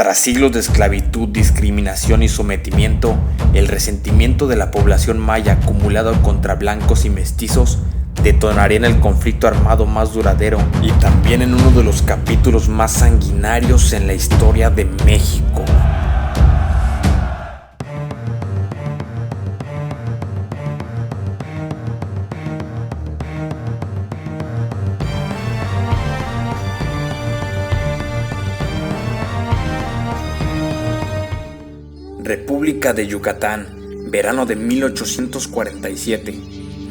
Tras siglos de esclavitud, discriminación y sometimiento, el resentimiento de la población maya acumulado contra blancos y mestizos detonaría en el conflicto armado más duradero y también en uno de los capítulos más sanguinarios en la historia de México. República de Yucatán, verano de 1847.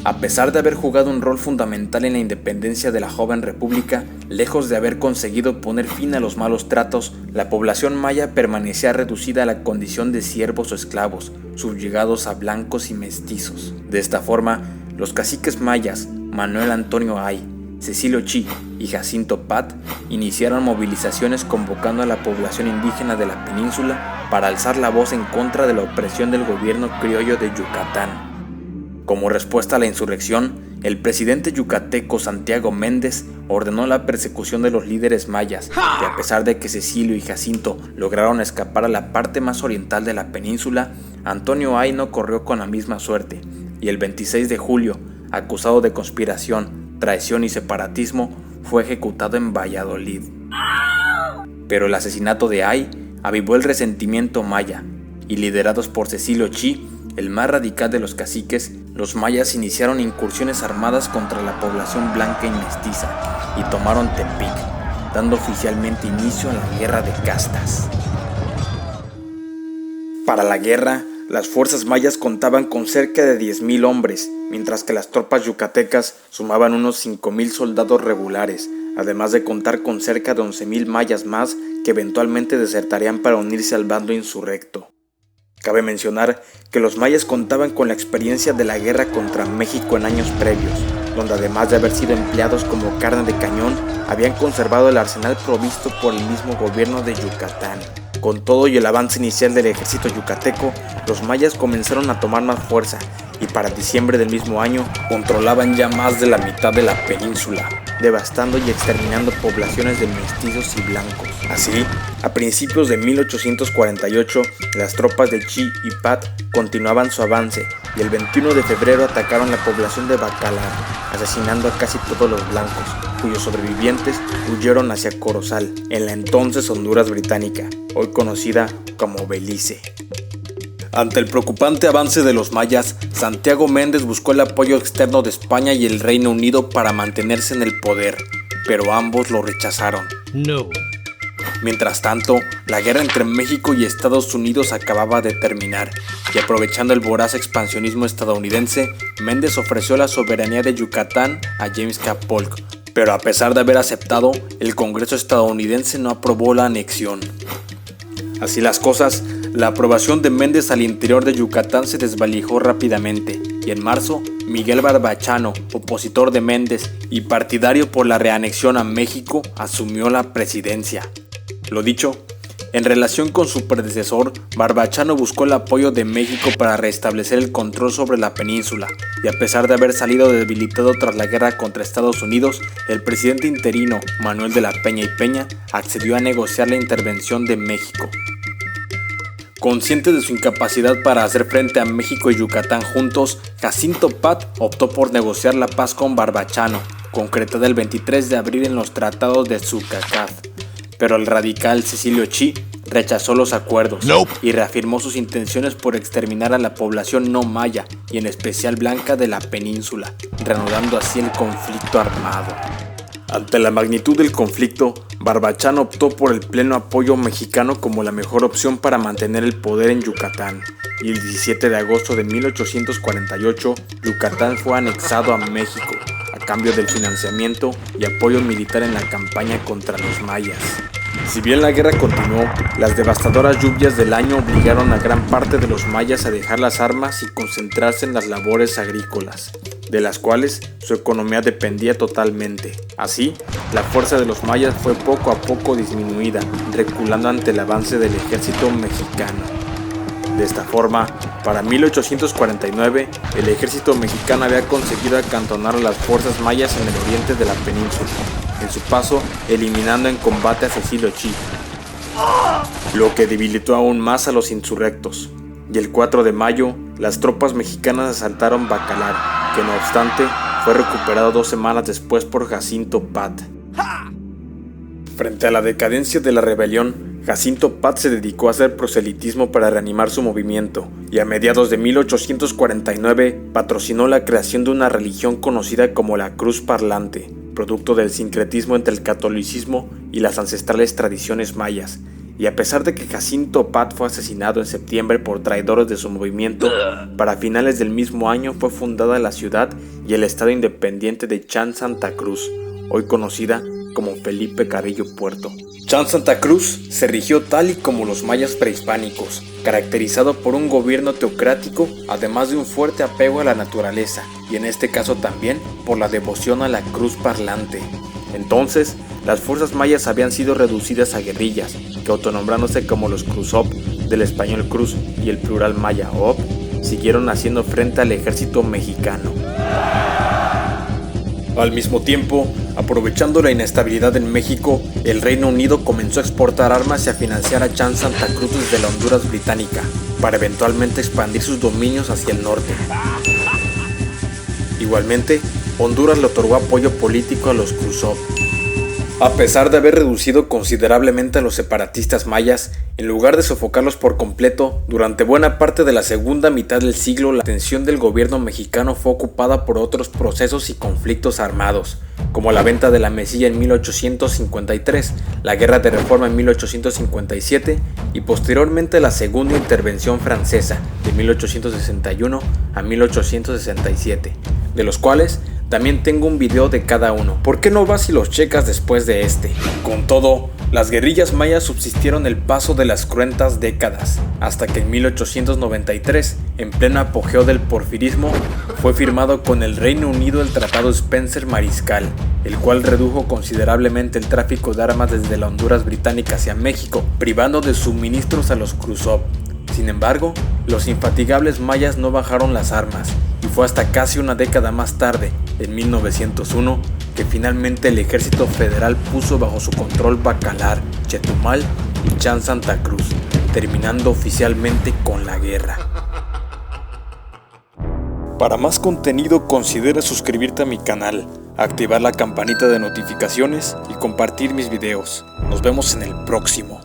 A pesar de haber jugado un rol fundamental en la independencia de la joven república, lejos de haber conseguido poner fin a los malos tratos, la población maya permanecía reducida a la condición de siervos o esclavos, subyugados a blancos y mestizos. De esta forma, los caciques mayas, Manuel Antonio Ay, Cecilio Chi y Jacinto Pat, iniciaron movilizaciones convocando a la población indígena de la península para alzar la voz en contra de la opresión del gobierno criollo de Yucatán. Como respuesta a la insurrección, el presidente yucateco Santiago Méndez ordenó la persecución de los líderes mayas, y a pesar de que Cecilio y Jacinto lograron escapar a la parte más oriental de la península, Antonio Ay no corrió con la misma suerte, y el 26 de julio, acusado de conspiración, traición y separatismo, fue ejecutado en Valladolid. Pero el asesinato de Ay avivó el resentimiento maya, y liderados por Cecilio Chi, el más radical de los caciques, los mayas iniciaron incursiones armadas contra la población blanca y mestiza, y tomaron Tepic, dando oficialmente inicio a la guerra de castas. Para la guerra, las fuerzas mayas contaban con cerca de 10,000 hombres, mientras que las tropas yucatecas sumaban unos 5,000 soldados regulares, además de contar con cerca de 11,000 mayas más que eventualmente desertarían para unirse al bando insurrecto. Cabe mencionar que los mayas contaban con la experiencia de la guerra contra México en años previos, donde además de haber sido empleados como carne de cañón, habían conservado el arsenal provisto por el mismo gobierno de Yucatán. Con todo y el avance inicial del ejército yucateco, los mayas comenzaron a tomar más fuerza y para diciembre del mismo año controlaban ya más de la mitad de la península, devastando y exterminando poblaciones de mestizos y blancos. Así, a principios de 1848, las tropas de Chi y Pat continuaban su avance y el 21 de febrero atacaron la población de Bacalar, asesinando a casi todos los blancos, cuyos sobrevivientes huyeron hacia Corozal, en la entonces Honduras británica, hoy conocida como Belice. Ante el preocupante avance de los mayas, Santiago Méndez buscó el apoyo externo de España y el Reino Unido para mantenerse en el poder, pero ambos lo rechazaron. No. Mientras tanto, la guerra entre México y Estados Unidos acababa de terminar, y aprovechando el voraz expansionismo estadounidense, Méndez ofreció la soberanía de Yucatán a James K. Polk, pero a pesar de haber aceptado, el Congreso estadounidense no aprobó la anexión. Así las cosas, la aprobación de Méndez al interior de Yucatán se desvalijó rápidamente, y en marzo, Miguel Barbachano, opositor de Méndez y partidario por la reanexión a México, asumió la presidencia. Lo dicho, en relación con su predecesor, Barbachano buscó el apoyo de México para restablecer el control sobre la península, y a pesar de haber salido debilitado tras la guerra contra Estados Unidos, el presidente interino, Manuel de la Peña y Peña, accedió a negociar la intervención de México. Consciente de su incapacidad para hacer frente a México y Yucatán juntos, Jacinto Pat optó por negociar la paz con Barbachano, concretada el 23 de abril en los tratados de Zucacad. Pero el radical Cecilio Chi rechazó los acuerdos y reafirmó sus intenciones por exterminar a la población no maya y en especial blanca de la península, reanudando así el conflicto armado. Ante la magnitud del conflicto, Barbachano optó por el pleno apoyo mexicano como la mejor opción para mantener el poder en Yucatán, y el 17 de agosto de 1848, Yucatán fue anexado a México, a cambio del financiamiento y apoyo militar en la campaña contra los mayas. Si bien la guerra continuó, las devastadoras lluvias del año obligaron a gran parte de los mayas a dejar las armas y concentrarse en las labores agrícolas, de las cuales su economía dependía totalmente. Así, la fuerza de los mayas fue poco a poco disminuida, reculando ante el avance del ejército mexicano. De esta forma, para 1849, el ejército mexicano había conseguido acantonar a las fuerzas mayas en el oriente de la península, en su paso eliminando en combate a Cecilio Chi. lo que debilitó aún más a los insurrectos. Y el 4 de mayo, las tropas mexicanas asaltaron Bacalar, que no obstante, fue recuperado 2 semanas después por Jacinto Pat. Frente a la decadencia de la rebelión, Jacinto Pat se dedicó a hacer proselitismo para reanimar su movimiento, y a mediados de 1849 patrocinó la creación de una religión conocida como la Cruz Parlante, producto del sincretismo entre el catolicismo y las ancestrales tradiciones mayas. Y a pesar de que Jacinto Pat fue asesinado en septiembre por traidores de su movimiento, para finales del mismo año fue fundada la ciudad y el estado independiente de Chan Santa Cruz, hoy conocida como Felipe Carrillo Puerto. Chan Santa Cruz se rigió tal y como los mayas prehispánicos, caracterizado por un gobierno teocrático, además de un fuerte apego a la naturaleza, y en este caso también por la devoción a la cruz parlante. Entonces, las fuerzas mayas habían sido reducidas a guerrillas, que autonombrándose como los Cruzop, del español cruz y el plural maya op, siguieron haciendo frente al ejército mexicano. Al mismo tiempo, aprovechando la inestabilidad en México, el Reino Unido comenzó a exportar armas y a financiar a Chan Santa Cruz desde la Honduras británica, para eventualmente expandir sus dominios hacia el norte. Igualmente, Honduras le otorgó apoyo político a los Cruzop. A pesar de haber reducido considerablemente a los separatistas mayas, en lugar de sofocarlos por completo, durante buena parte de la segunda mitad del siglo la atención del gobierno mexicano fue ocupada por otros procesos y conflictos armados, como la venta de la Mesilla en 1853, la Guerra de Reforma en 1857 y posteriormente la Segunda Intervención Francesa de 1861 a 1867, de los cuales también tengo un video de cada uno. ¿Por qué no vas y los checas después de este? Con todo, las guerrillas mayas subsistieron el paso de las cruentas décadas, hasta que en 1893, en pleno apogeo del porfirismo, fue firmado con el Reino Unido el Tratado Spencer-Mariscal, el cual redujo considerablemente el tráfico de armas desde la Honduras británica hacia México, privando de suministros a los Cruzop. Sin embargo, los infatigables mayas no bajaron las armas, y fue hasta casi una década más tarde, en 1901, que finalmente el ejército federal puso bajo su control Bacalar, Chetumal y Chan Santa Cruz, terminando oficialmente con la guerra. Para más contenido considera suscribirte a mi canal, activar la campanita de notificaciones y compartir mis videos. Nos vemos en el próximo.